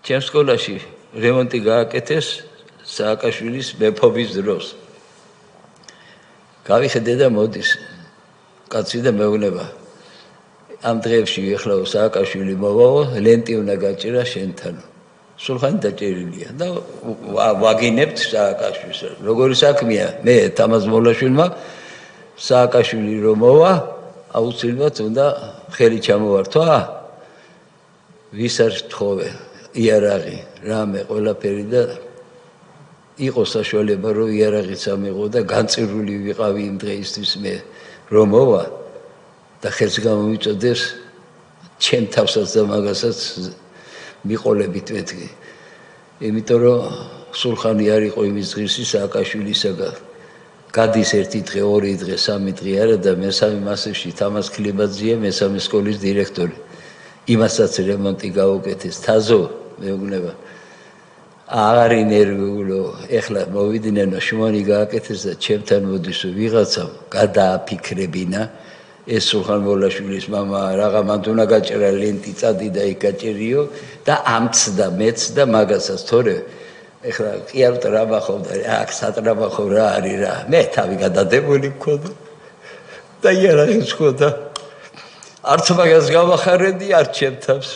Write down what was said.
ჩემს სკოლაში რემონტი გააკეთეს სააკაშვილის მეფობის დროს. გავიხედე და მოდის კაცი და მეუბნება ამ დღეებში ეხლა სააკაშვილი მოვაო, ლენტი უნდა გაჭირა შენთან. სულხანი დაჭერილია და ვაგინებთ სააკაშვილს. როგორი საქმეა? მე თამაზ მოლაშვილმა სააკაშვილი რომ მოვა, აუცილებლად უნდა ხელი ჩამოვართვა. ვის არ თხოვე, იარაღი, რამე, ყველაფერი და იყო საშუალება რომ იარაღიც ამიღო და განწირული ვიყავი იმ დღეისთვის მე რომ მოვა და ხელს გამომიწოდეს ჩემ თავსაც და მაგასაც მიყოლებით მეთქი. იმიტომ რომ სულხანი არ იყო იმის ღირსი სააკაშვილისაგან. გადის ერთი დღე, ორი დღე, სამი დღე არა და მესამე მასებში თამაზ ქლებაძეა მესამე სკოლის დირექტორი. იმასაც რემონტი გაუკეთეს თაზო მეუბნება. აღარ ინერვიულო, ეხლა მოვიდნენ შუანი გააკეთეს და ჩემთან მოდის ვიღაცამ გადააფიქრებინა ეს სულხან მოლაშვილის მამა რაღა მან უნდა გაჭერა ლენტი წადი და იქ გაჭერიო და ამც და მეც და მაგასაც თორე ეხლა კი არ ტრაბახობდა აქ სატრაბახო რა არის რა მე თავი გადადებული მქონდა და იარაღიც მქონდა არც მაგას გავახარებდი არ ჩემ თავს